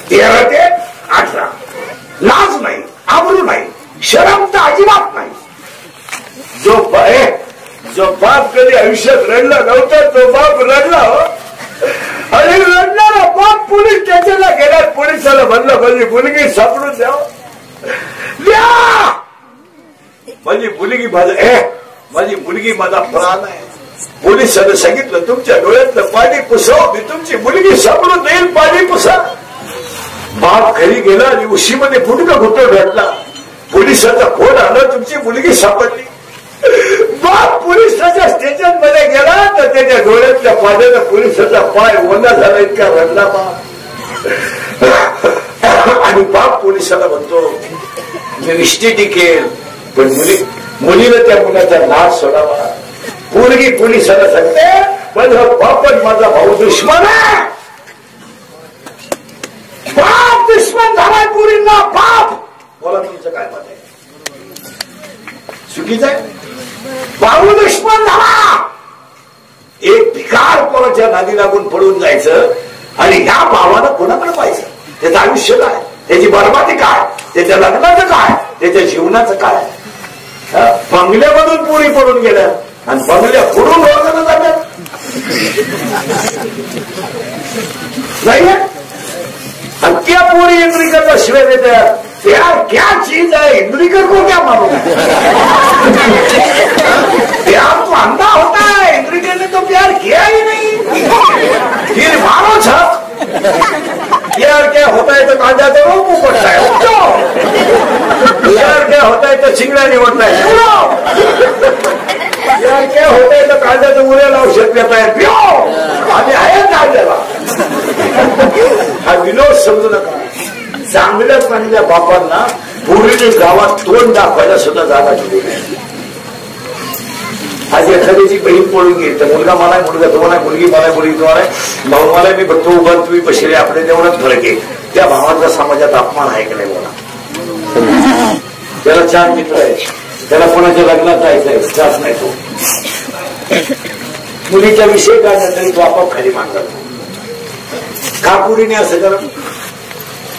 13 ते 18 लाज नाही, आबरू नाही, शरम तर अजिबात नाही. जो बाप कधी आयुष्यात रडला नव्हता तो बाप रडला हो. आणि रडणारा बाप पोलीस स्टेशनला गेला, पोलिसाला म्हणलं माझी मुलगी सापडून द्या. माझी मुलगी माझी मुलगी माझा प्राण आहे. पोलिसांनी सांगितलं तुमच्या डोळ्यातलं पाणी पुसाव, मी तुमची मुलगी सापडून देईल, पाणी पुसा. बाप घरी गेला आणि उशीमध्ये फुटका घुटून रडला. पोलिसाचा फोन आला, तुमची मुलगी सापडली. बाप पोलिसाच्या स्टेशन मध्ये गेला तर त्याच्या डोळ्यातल्या पाण्यानं पोलिसाचा पाय ओला झाला, इतका रडला बाप. आणि बाप पोलिसाला म्हणतो मी विष्टी टिकेल, पण मुलीला त्या मुलाचा नाश सोडावा. पोरगी पोलिसाला सांगते माझा बाप माझा भाऊ दुश्मन आहे. बाप दुश्मन झालाय पोरींना. बाप बोला तुमचं काय मत आहे? चुकीचं आहे? भाऊ दुश्मन झाला. एक भिकार कोणाच्या नादी लागून पडून जायचं आणि ह्या भावानं कोणाकडे पाहिजे? त्याचं आयुष्य काय, त्याची बरबादी काय, त्याच्या लग्नाचं काय, त्याच्या जीवनाचं काय? बंगल्यामधून पोरी पडून गेल्या आणि बंगल्या फोडून ओळखलं जातात नाही. आणि त्या पोरी इंद्रिकरचा शिवाय देतात. प्यार क्या चीज है, इंद्रिकर को क्या मालूम? प्यार तो अंधा होता है, इंद्रिकर ने तो प्यार किया ही नहीं. फिर मारो छत. प्यार क्या होता है तो कहा जाता है वो मुंह पड़ता है. प्यार क्या होता है तो चिंगड़ा निवडता है. प्यार क्या होता है तो कहा जाता है उरेला औषध देता है. पिओ आम्ही आहे काढलेला. हा विनोद समजू नका. चांगल्या चांगल्या बापांना पूर्वीने गावात तोंड दाखवायला सुद्धा जागा दिली नाही. आज एखाद्याची बहीण पळून गेली तर मुलगा मला मुलगा तुम्हाला, मुलगी मला मुलगी तुम्हाला, भाऊ मला मी बघतो उभा तुम्ही बसले, आपल्या तेवढाच फरक आहे. त्या भावाचा समाजात अपमान आहे की नाही बोला. त्याला 4 मित्र आहे, त्याला कोणाच्या लग्नात जायचंय, जात नाही तो. मुलीच्या विषय काढला तरी तो आपोआप खाली मांडला. कापुरीने असं करत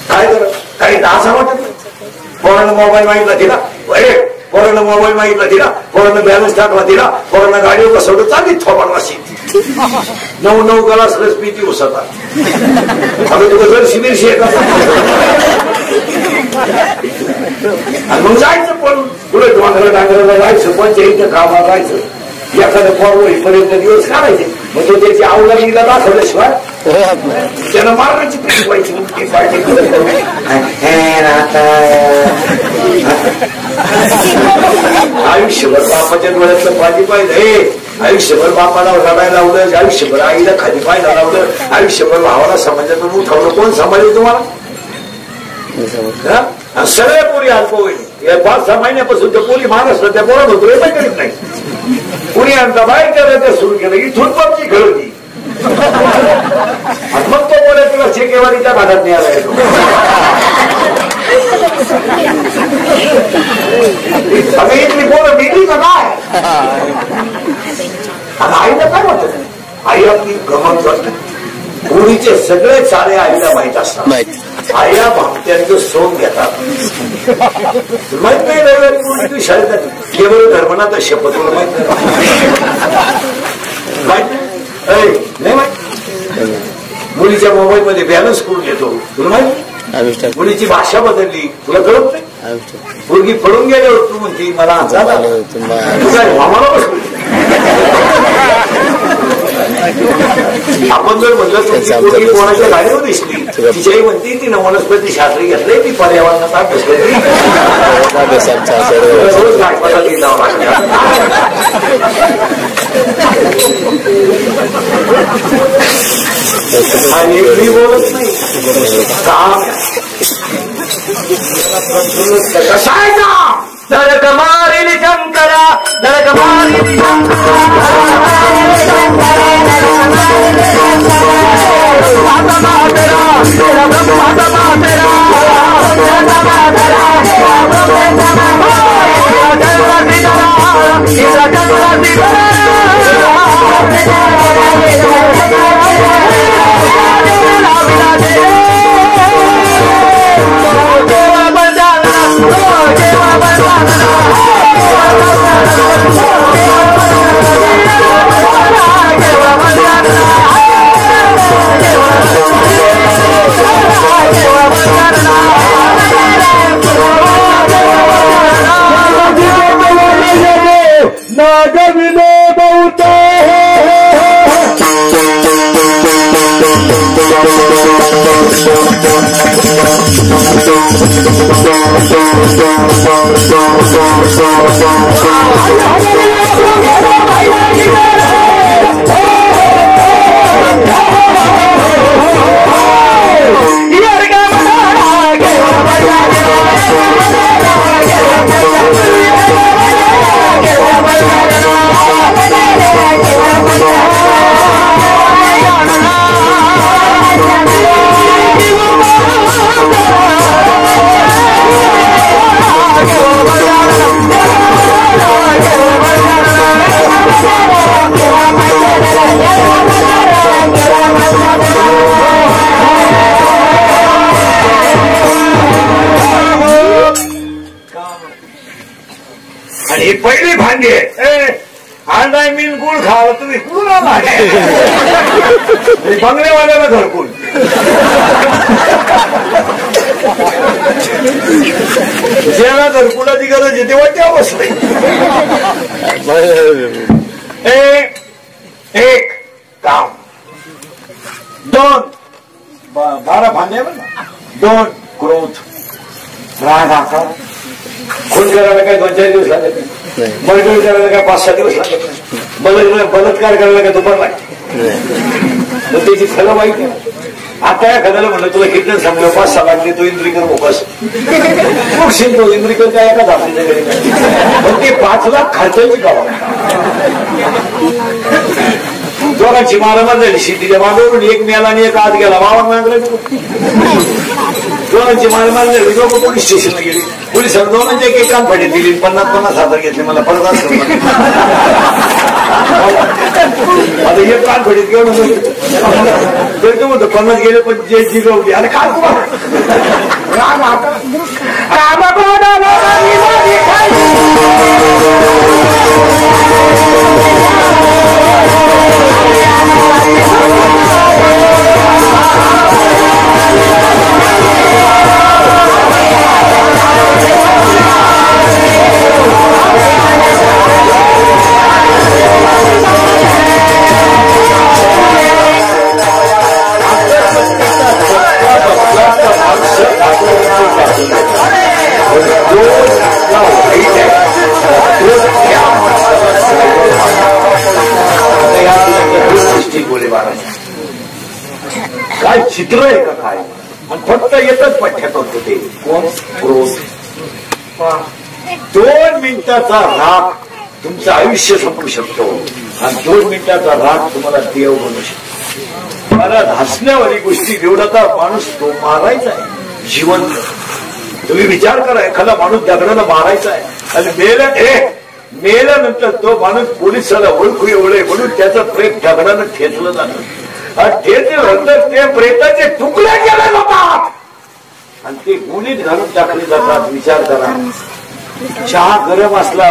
काय करत काही असं वाटत नाही. पोरानं मोबाईल मागितला तिला, पोरानं मोबाईल मागितला तिला, पोरानं बॅलन्स टाकला तिला, पोरानं गाडीवर बसवलं चालली थोपाट वाशी 9 ग्लास रस पिती उसता. अगं तुझं जर शिबिरशी आहे का? आणि मग जायचं पण पुढे डांगराला जायचं, पंचायतीच्या कामाला जायचं, एखाद्या पोरवळीपर्यंत दिवस काढायचे. मग तो त्याची आवडीला दाखवल्याशिवाय त्यानं मारण्याची व्हायची. आयुष्यभर बापाच्या डोळ्यातलं पाणी पाहिजे, आयुष्यभर बापाला रडायला लावलं, आयुष्यभर आईला खाली पाहायला लावलं, आयुष्यभर भावाला समाजातून उठवलं. कोण सांभाळेल तुम्हाला? सगळ्या पोरी अल्प होईल. 5-6 महिन्यापासून त्या पोरी महाराष्ट्रात त्या पोरत होतो हे करीत नाही. कुणी आमचा बाहेर केलं ते सुरू केलं, इथून पबची खेळती. मग तो बोला तुला शेकेवाडीच्या भागात नाही आला येतो. अगं इथली पोरं मिळली का काय? आणि आईला काय वाटत? आई आपली गमत करते. पूर्वीचे सगळे चाळे आईला माहीत असतात. आया भामट्यांचं सोंग घेतात. माहित नाही रविवारी पूर्वी तू शाळेत केवळ धर्मनाथ शपथ तुला माहित नाही माहित. मुलीच्या मोबाईल मध्ये बॅलन्स करून घेतो तुला माहिती. मुलीची भाषा बदलली तुला कळत नाही. मुलगी पडून गेल्यावर तू म्हणती मला अंदाज आला, तू काय मामाला बसली. आपण जर म्हणलं तुमची कोणाच्या गाडीवर दिसली, तिच्याही म्हणती ती वनस्पती शास्त्री घेतलंय, ती पर्यावरणात अभ्यास करते, रोज नाटकाला ती जावं लागतं. आणि मी बोलत नाही कसा आहे का नरक मारिल शंकरा, नरक मारिल दिले बहुत आणि पहिली भांडी अंडा मीन गुळ खावा तुम्ही कुठून आला बंगलेवाल्याला घरकुल ज्याला घरकुलाची गरज आहे तेव्हा त्या बसले एक काम दोन 12 भांडे दोन क्रोध राग आकार खून करायला काय 2-4 दिवस लागत नाही मळगळ करायला काय 5-6 दिवस लागत नाही बलात्कार करायला काय दुपार लागते मग त्याची फलं वाईट आहे आता या खदाला म्हणलं तुला किती सांगलं 5-6 लागले तो इंद्रिकर मोकस शिकशील तो इंद्रिकर काय एका धापीच्या घरी पण ते 5 लाख खर्चाची गावा दोघांची मारामार झाली शेतीच्या बाजूवरून एक मेला आणि एक आत गेला वावर मागला दोघांची मारामार झाली दोघं पोलीस स्टेशनला गेली पोलिसांना दोघांच्या एक कान फाटी दिली 50,000 घेतले मला परत आता एक कान फाटीत घेऊन तरी तू म्हणतो 50 गेले पण जे जिरवली अरे काय काय चित्र आहे का काय फक्त येतच पठ्यात होतं ते कोण क्रोध 2 मिनिटाचा राग तुमचं आयुष्य संपू शकतो आणि 2 मिनिटाचा राग तुम्हाला देव बनू शकतो मला हसण्यावाली गोष्टी निवडता माणूस तो मारायचा आहे जीवन तुम्ही विचार करा एखादा माणूस दगडाला मारायचा आहे आणि मेल्यानंतर तो माणूस पोलिसाला ओळखू एवढे म्हणून त्याचं प्रेत दगडानं ठेचलं जातं ठेचल्यानंतर ते प्रेताचे तुकडे केले जातात आणि ते गुणीत घालून टाकले जातात विचार करा चहा गरम असला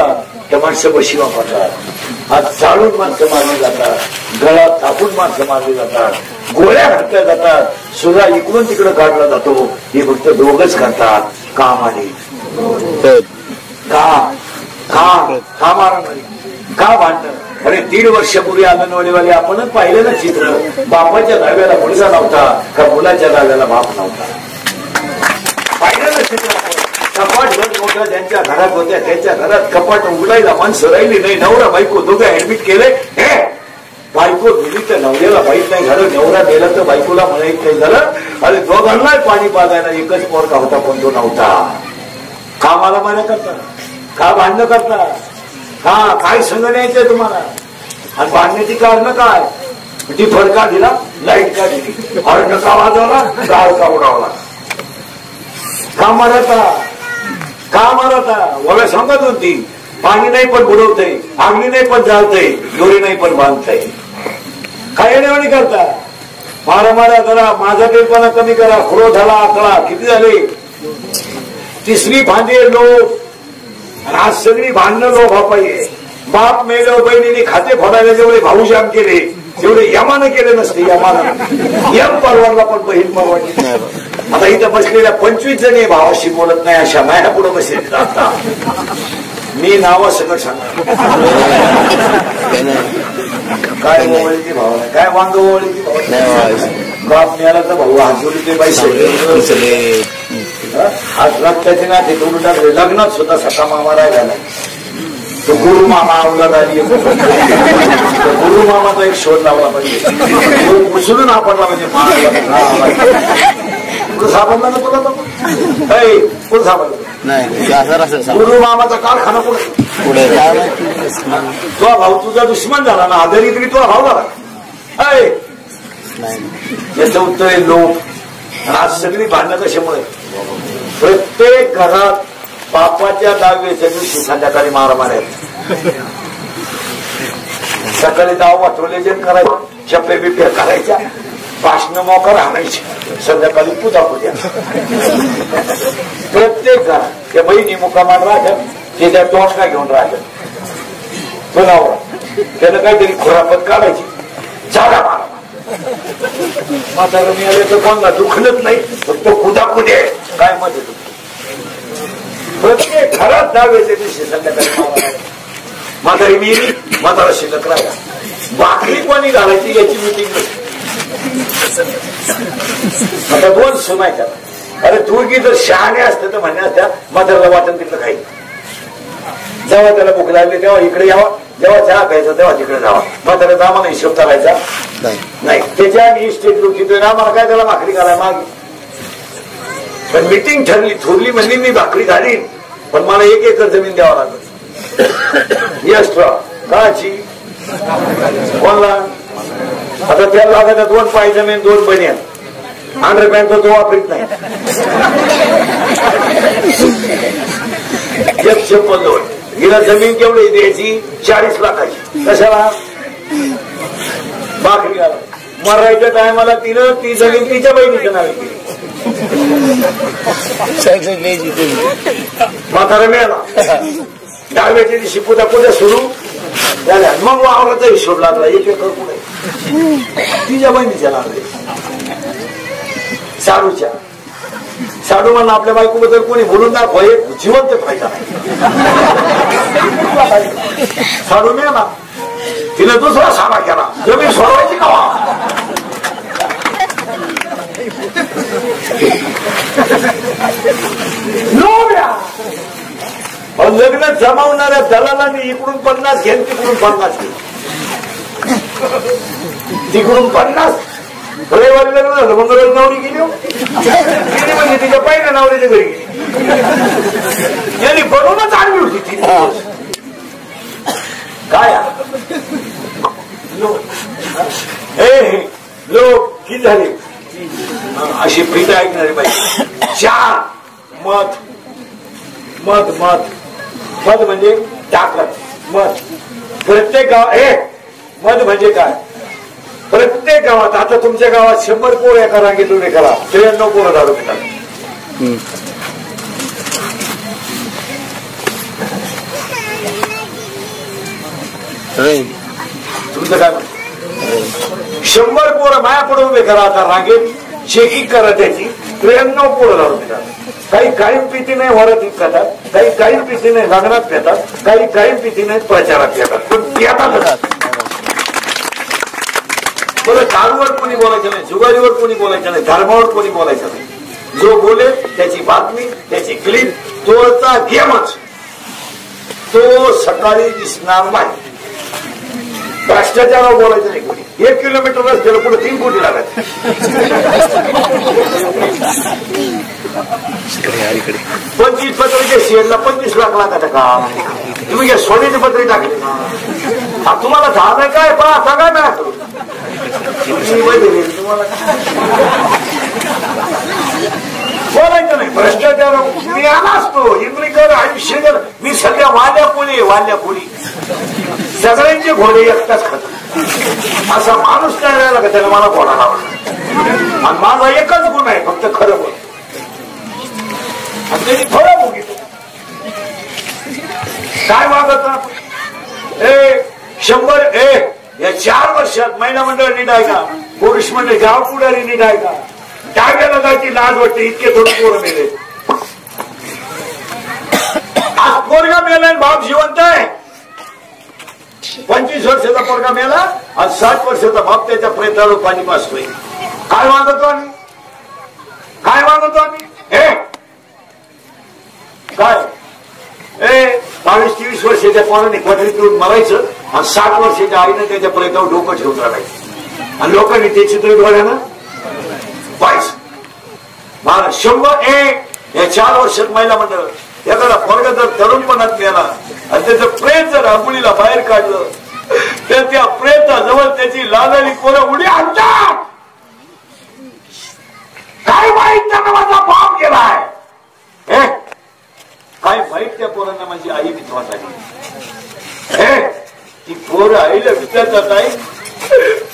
तर माणसं बशी वापरतात हात चाळून माणसं मारली जातात गळा तापून माणसं मारली जातात गोळ्या घातल्या जातात सुद्धा इकडून तिकडं काढला जातो हे फक्त दोघच करतात काम आणि का मारणार का भांडणं अरे 1.5 वर्षापूर्वी अंगणवाडीवाले आपणच पाहिलं ना चित्र बापाच्या दाव्याला मुलगा नव्हता का मुलाच्या दाव्याला बाप नव्हता पाहिलं ना चित्र कपाट बंद मोठा ज्यांच्या घरात होत्या त्यांच्या घरात कपाट उघडायला माणसं राहिली नाही नवरा बायको दोघं ऍडमिट केले बायको गेली तर नवऱ्याला माहीत नाही झालं नवरा गेला तर बायकोला माहीत नाही झालं अरे दोघांना पाणी पाजायला एकच पोरका होता पण तो नव्हता का मला मान्य करता का भांडणं करता हा काय संग न्यायचंय तुम्हाला आणि भांडण्याची कारण काय ती फडका दिला लाईट का दिली हॉर्न का वाजवला गाळ का उडावला का मारता वगैरे सांगत होती पाणी नाही पण बुडवतय आगली नाही पण जाळतय दोरी नाही पण बांधतय काय नेवाणी करता मारा करा माझा टेपणा कमी करा क्रोधाला आकडा किती झाले 3री भांडे लोक आणि आज सगळी भांडणं लोक पाहिजे बाप मेलं बहिणीने खाते फोडायला जेवढे भाऊजाम केले तेवढे यमानं केले नसते यमानं यम परवडला पण बहीण परवडली आता इथं बसलेल्या 25 जणी भावाशी बोलत नाही अशा माया पुढे बसले मी नाव सगळं सांगणार. काय ओवळीची भावना, काय वांग ओवळीची भावना. बाप मिळाला तर भाऊ हाजोली ते बाई आज रक्ताचे नाते करून टाकले. लग्नात सुद्धा सखा मामा राहिला नाही. तो गुरु मामा अवलाद आली. गुरु मामाचा एक शोध लावला पाहिजे. उचलून आपणला म्हणजे पुढे सापडला ना तुला. पुढे सापडला गुरु मामाचा कारखाना पुढे तुझा भाऊ तुझा दुश्मन झाला ना. आदरी तरी तुझा भाऊ झाला. याचं उत्तर आहे लोक. आज सगळी भांडणं कशामुळे. प्रत्येक घरात बापाच्या दहावीच्या दिवशी संध्याकाळी मारामार आहेत. सकाळी दाव वाटवले करायचं, चप्पे बिप्या करायच्या, भाषण मोकर आणायची, संध्याकाळी पूजा पूजा. प्रत्येक घरात त्या बहिणी मुकामात राहतात, ते त्या टोचका घेऊन राहतात. बनावर त्यानं काहीतरी खुरापत काढायची, जागा मारा. म्हातारा मिळाले तर कोणाला दुखलंच नाही, फक्त कुदा कुदे काय मत येतो. प्रत्येक घरात दहावीच्या दिवशी संध्याकाळी म्हातारी मिळली, म्हातारा शिल्लक राहिला. भाकरी कोणी घालायची याची मिटिंग. आता दोन सुनायच्या. अरे तू की जर शहाणे असते तर म्हणणे असत्या म्हाताऱ्याला वाटण तिथलं खाई. जेव्हा त्याला भूक लागली तेव्हा इकडे यावा, जेव्हा चहा प्यायचा तेव्हा तिकडे जावा. म्हाताऱ्याचा आम्हाला हिशोब करायचा नाही. त्याच्या आम्ही इस्टेट लुकितोय ना, आम्हाला काय त्याला भाकरी घालाय मागे. पण मिटिंग ठरली, थोरली म्हणली मी भाकरी घालीन, पण मला 1 एकर जमीन द्यावं लागत. एक्स्ट्रा काची कोणला. आता त्याला लागायचा 2 पाय जमीन, 2 बनियान. अंडरपॅन्ट तो वापरीत नाही. एक चप्पल 2. हिला जमीन केवढी द्यायची 40 लाखाची. कशाला. भाकरी घाला. मरायच्या टायमाला तिनं ती जमीन तिच्या बहिणीच्या नावे केली. म्हातारा मिळाला. दहाव्याच्या दिवशी पुजा पुजा सुरू झाल्या. मग वावराचा हिशोब लागला. 1 एकर पुढे तिच्या बहिणीच्या लागले. साडूच्या. साडू म्हणून आपल्या बायकोबद्दल कोणी बोलून दाखव, जिवंत फायदा नाही. साडू मिळाला. तिने दुसरा साडा केला. जमीन सोडवायची का. लग्न जमावणाऱ्या दलालांनी इकडून 50 घेऊन तिकडून 50 घेऊन. तिकडून 50 रविवारी लग्न झालं, मंगळवारी नवरी गेली. म्हणजे तिच्या पहिल्या नवरीच्या घरी गेली. यांनी बनवूनच आणली होती ती. काय लोक किती झाले अशी प्रीत ऐकणारी पाहिजे. 4 मत. मत मत मत म्हणजे ताकद. मत प्रत्येक गावात. मत म्हणजे काय. प्रत्येक गावात. आता तुमच्या गावात 100 पोरं एका रांगेतून करा, 93 पोरं दारू पितात. तुमचं काय. 100 पोरं माया पुढे उभे करा आता रांगेत, चेकिंग करा त्याची. 93 पोरं दारू पितात. काही काळी पिती नाही वरातीत खातात, काही काळी पिती नाही लग्नात पितात, काही काळी पिती नाही प्रचारात पितात. पण पितात. बरं दारूवर कोणी बोलायचं नाही, जुगारीवर कोणी बोलायचं नाही, धर्मावर कोणी बोलायचं नाही. जो बोलेल त्याची बातमी, त्याची क्लिप, तोचा गेमच. तो सकाळी दिसणार नाही. भ्रष्टाचारावर बोलायचं नाही कोणी. 1 किलोमीटर रस्त्याला पुढे 3 कोटी लागत. 25 पत्रिके शेडला 25 लाख लागत का. तुम्ही या सोन्याची पत्रे टाकली. तुम्हाला झालं काय पहा सांगा ना. तुम्हाला बोलायचं नाही. भ्रष्टाचार मी आला असतो इंग्लिकर आयुष्यभर. मी सगळ्या वाल्या कोणी सगळ्यांचे घोडे एकटाच खातो. असा माणूस काय राहिला का त्याला मला घोडा लावला. आणि माझा एकच गुण आहे, फक्त खरं बोल. आणि त्यांनी थोडं बघितलं काय वागत. 100 या 4 वर्षात महिला मंडळ नीट आहे का, पुरुष मंडळ गाव पुढारी नीट आहे का. डाव्याला जायची लाज वाटते, इतके थोडे पोरं मेले. आज पोरगा मेला बाप जिवंत आहे. 25 वर्षाचा पोरगा मेला, आज 60 वर्षाचा बाप त्याच्या प्रेतावर पाणी पाजतोय. काय मागतो आम्ही, काय मागतो आम्ही? हे काय 22-23 वर्षाच्या पोराने क्वाटरीत येऊन मरायचं आणि 60 वर्षाच्या आईनं त्याच्या प्रेतावर डोकं ठेवून राहायचं आणि लोकांनी ते चित्र डोळ्यानं पाहायचं. मला 100 या 4 वर्षात महिला मंडळ एखादा पोरगा जर तरुणपणात गेला आणि त्याचं प्रेत जर आंबुलीला बाहेर काढलं तर त्या प्रेताजवळ त्याची लालली पोरं उडी आणतात. काय माहित त्यांना माझा बाप गेलाय, काय माहित त्या पोरांना माझी आई विधवा झाली. ती पोरं आईला विचारतात, आई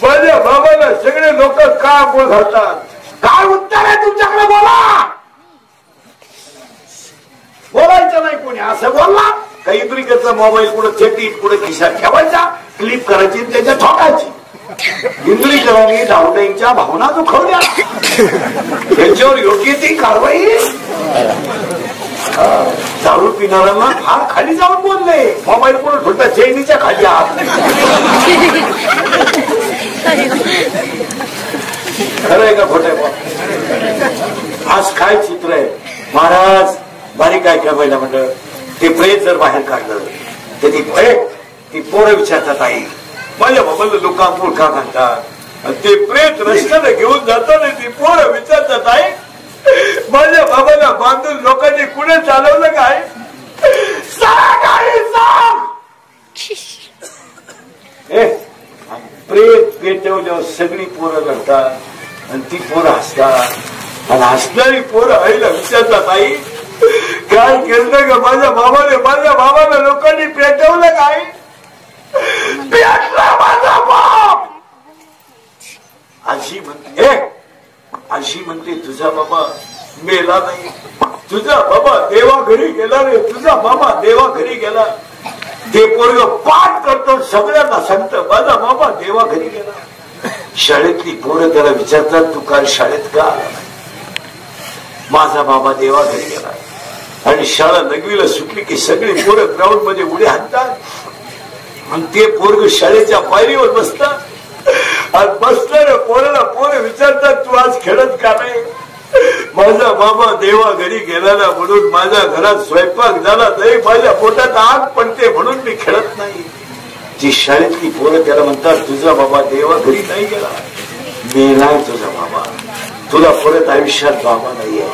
माझ्या बाबाला सगळे लोक का बोल घालतात, काय उत्तर आहे तुमच्याकडे, बोला. बोलायचं नाही कोणी, असं बोलला काही इतरीकडचा मोबाईल कुठं चेटीत कुठं खिशात ठेवायचा, क्लिप करायची त्याच्या ठोकायची. इंद्रीकरांनी दारुड्यांच्या भावना दुखवल्या, त्यांच्यावर योग्य ती कारवाई. दारू पिणाऱ्यांना फार खाली जाऊन बोलले, मोबाईल कुठं ठेवता चैनीच्या खाली आत. खरं आहे का खोटं आहे? आज काय चित्र आहे महाराज. बारीक काय काय पहिला म्हणलं ते प्रेत जर बाहेर काढलं तर ती पोरं विचारतात, आई माझ्या बाबाला लोक आंघोळ का घालतात. ते प्रेत रस्त्याला घेऊन जाताना ती पोरं विचारतात, आई माझ्या बाबाला बांधून लोकांनी कुठे चालवलं काय, प्रेत पेटवल्यावर सगळी पोरं रडतात आणि ती पोरं हसतात आणि हसणारी पोरं आईला विचारतात, आई काय केलं का माझ्या बाबाला लोकांनी पेटवलं काय, पेटला माझा बाप. अशी म्हणते तुझा बाबा मेला नाही, तुझा बाबा देवा घरी गेला रे, तुझा बाबा देवा घरी गेला. ते पोरग पाठ करतो, सगळ्यांना सांगतं माझा बाबा देवा घरी गेला. शाळेतली पोरं त्याला विचारतात, तू काल शाळेत का आला नाही, माझा बाबा देवा घरी गेला. आणि शाळा नगवीला सुटली की सगळी पोरं ग्राउंड मध्ये उडी हाणतात आणि ते पोरग शाळेच्या पायरीवर बसतात आणि बसणाऱ्या पोराला पोरं विचारतात, तू आज खेळत का नाही, माझा बाबा देवा घरी गेला ना म्हणून माझ्या घरात स्वयंपाक झाला नाही, माझ्या पोटात आग पडते म्हणून मी खेळत नाही. जी शाळेतली पोरं त्याला म्हणतात, तुझा बाबा देवा घरी नाही गेला, मेलाय तुझा बाबा, तुला परत आयुष्यात बाबा नाहीये.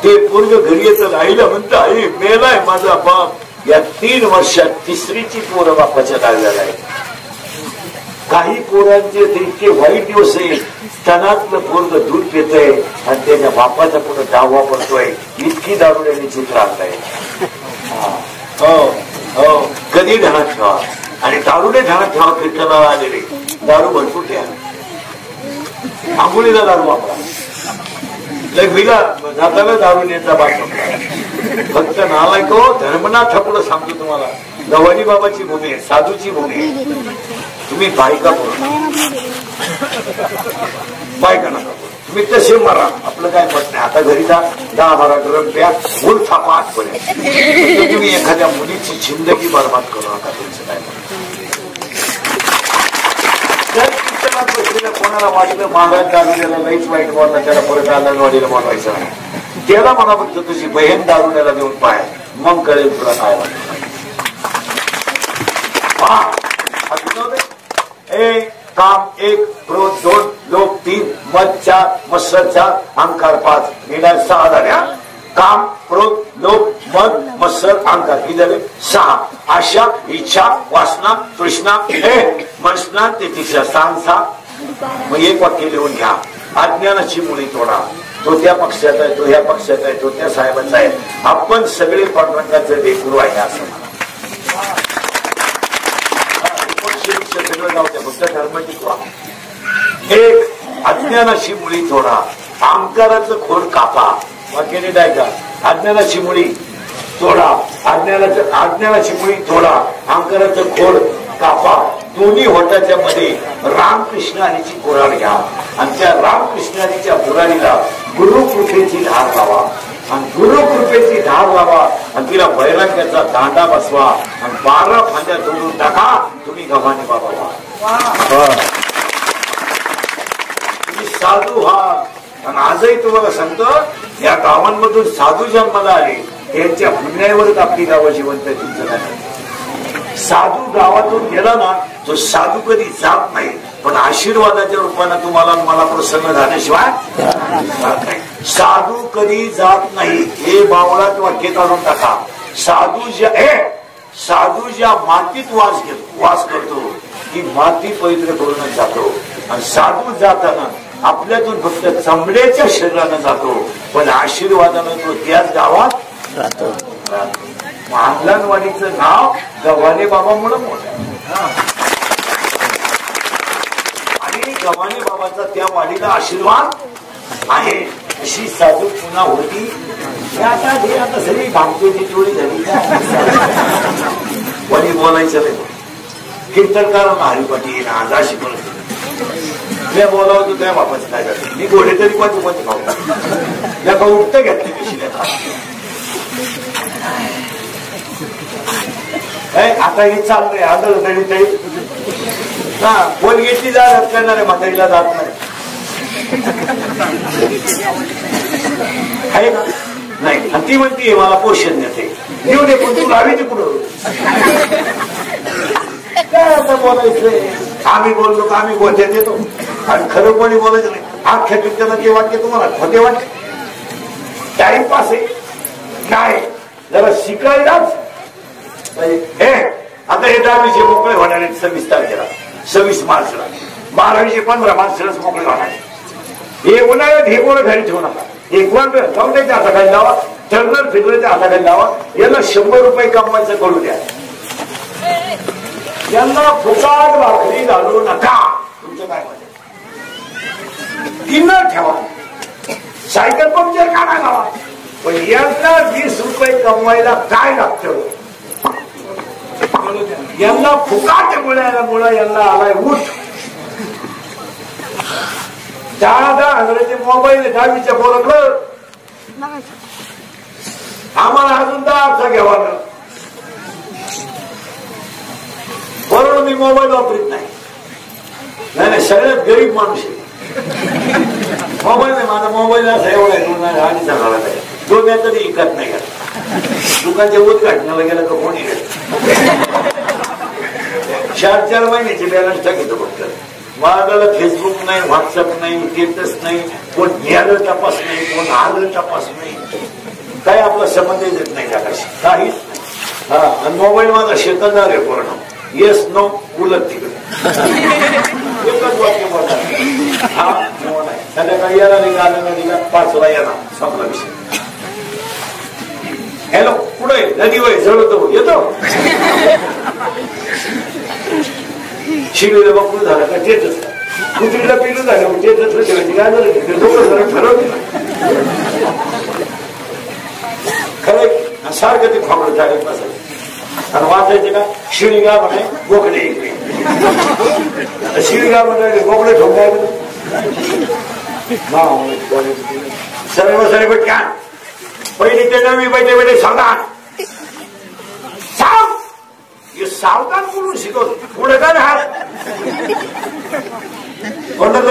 ते पोरग घरी येतं, आईला म्हणतं, आई मेलाय माझा बाप. या 3 वर्षात 3रीची पोरं बापाच्या लागलेला आहे. काही पोरांचे इतके वाईट दिवस आहे, स्तनातलं पोरग दूध पितय आणि त्याच्या बापाचा पुढे डाव वापरतोय, इतकी दारुड्याने चित्र आणलंय. हो कधी ध्यानात ठेवा आणि दारुडे ध्यानात ठेवा. कीर्तनाला आलेले दारू भरपूर द्या, आंघोळीला दारू वापरा, लग्नीला जाताना दारू नेता बाकी. फक्त नालायक हो, धर्मनाथ पुढं सांगतो तुम्हाला, गवानी बाबाची भूमी आहे, साधूची भूमी आहे. तुम्ही बायका बोला, बायका नका बोला, तुम्ही तसे मारा, आपलं काय मत नाही. आता घरी जा, 10-12 ड्रम प्या, मूल थापा आठपर्यंत. तुम्ही एखाद्या मुलीची जिंदगी बरबाद करू नका. तुमचं काय कोणाला वाटलं महाराज दारुड्याला लईच वाईट बोलला, त्याला परत आंगणवाडीला बोलवायचं नाही, त्याला मला फक्त तुझी बहीण दारुड्याला देऊन पाय, मग कळेल तुला काय वाटत. काम 1, क्रोध 2, लोभ 3, मद 4, मत्सर 4, अहंकार 5, निर्णय 6 झाल्या. काम, क्रोध, लोभ, मद, मत्सर, अहंकार ही झाले 6. आशा, इच्छा, वासना, तृष्णा, मनसना ते 6. मग एक वाक्य लिहून घ्या, अज्ञानाची मुळी तोडा. तो त्या पक्षात आहे, तो ह्या पक्षात आहे, तो त्या साहेबांचा आहे, आपण सगळे पांडुरंगाचे लेकरू आहे असं म्हणा. सगळं जाऊ द्या, फक्त धर्म टिकवा. 1, अज्ञानाची मुळी तोडा, अहंकाराचं खोड कापा. वाक्याने द्यायचा, अज्ञानाची मुळी तोडा, अज्ञानाची मुळी तोडा, अहंकाराचं खोड कापा. दोन्ही होटाच्या मध्ये रामकृष्ण हरीची कुऱ्हाड घ्या आणि त्या रामकृष्ण हरीच्या कुऱ्हाडीला गुरुकृपेची धार लावा आणि गुरुकृपेची धार लावा आणि तिला वैराग्याचा दांडा बसवा आणि 12 फांद्या तोडून टाका. तुम्ही गव्हाणे बाबा व्हा, तुम्ही साधू व्हा. आणि आजही तुम्हाला सांगतो या गावांमधून साधू जन्माला आले त्यांच्या पुण्यावरच आपली गावं जिवंत नाही. साधू गावातून गेला ना तो साधू कधी जात नाही, पण आशीर्वादाच्या रूपाने तुम्हाला मला प्रसन्न झाल्याशिवाय जात नाही. साधू कधी जात नाही हे बावळात वाक्य काढून टाका. साधू ज्या मातीत वास करतो ती माती पवित्र करूनच जातो. आणि साधू जाताना आपल्यातून फक्त चमड्याच्या शरीरानं जातो, पण आशीर्वादानं तो त्याच गावात राहतो. अंगणवाडीचं नाव गव्हाणे बाबामुळे मोठं आणि गव्हाणे बाबाचा त्या वाडीला आशीर्वाद आहे. अशी साधू पुन्हा होती. आता सगळी भामतेची टोळी झाली. वडी बोलायचं नाही. कीर्तनकारांना हरिपती ना जा शिकवलं मी बोलावं तू त्या बापाच काय करते. मी घोडे तरी कोणते खाऊ या का उठतं घेतली कशी आता हे चाललंय आदळ तरी तरी हा बोल घेतली जात करणार आहे म्हातारीला जात नाही आहे ना नाही. आणि ती म्हणते मला पोषण देते येऊ दे पण तू गावी ते कुठं काय आता बोलायचंय. आम्ही बोललो का आम्ही गोठ्यात येतो आणि खरं कोणी बोलायचं नाही. अख्ख्या कीर्तनात ते वाक्य तुम्हाला खोटे वाटते टाइमपास आहे काय जरा शिकायलाच हे. आता हे 10 मोकळे होणार आहेत 26 तारखेला 26 मार्चला 12-15 मार्चलाच मोकळे होणार आहे. हे उन्हाळ्यात हे गोळ घरी ठेवू नका. एक वन जाऊन त्याच्या हाताखाली लावा टर्नर फिरल्याच्या हाताखाली लावा. याला 100 रुपये कमवायचं करू द्या. यांना फुकाट भाकरी घालू नका. तुमचं काय म्हणजे किन्नर ठेवा सायकल पंक्चर काढा लावा. पण यांना 20 रुपये कमवायला काय लागतं. यांना फुकाट मुळे यांना आलाय उठ. 10,000 मोबाईल 10वीच्या पोराकडं आम्हाला अजून 10 घ्यावा. बरोबर मी मोबाईल वापरत नाही. नाही सगळ्यात गरीब माणूस आहे. मोबाईल नाही माझा मोबाईल असा एवढा आहे आणि झाला नाही. दोन तरी विकत नाही दुकानच्या उद्घाटनाला गेलं का कोणी 4-4 महिन्याची बॅलन्स टाकीतो फक्त. माझ्याला फेसबुक नाही व्हॉट्सअप नाही स्टेटस नाही कोण न्यायालय तपास नाही कोण आलं तपास नाही काय आपला संबंध येत नाही जगाशी काहीच. हा आणि मोबाईल माझा शेतदार आहे पूर्ण. येस नो उलट तिकडे एकच वाक्य बोलतात. हा संध्याकाळी याला निघालं नदीला 5ला येणार संपला विषय. हॅलो कुठे नदी वय जळतो येतो शिडीला बघून झालं का तेच कुत्रीला पिलं झालं तेच काय झालं दोघं जण ठरवलं खरं सारखं ते खोबरं चालत बसायचं. आणि वाचायचे का शिळीगा म्हणे बोकडे शिळीगा म्हणे बोकडे ठोकाय सर्व सर्व क्या पहिली ते 9वी बैठे बैठे सावधान सावधान बोलून शिकवतो पुढे काय हात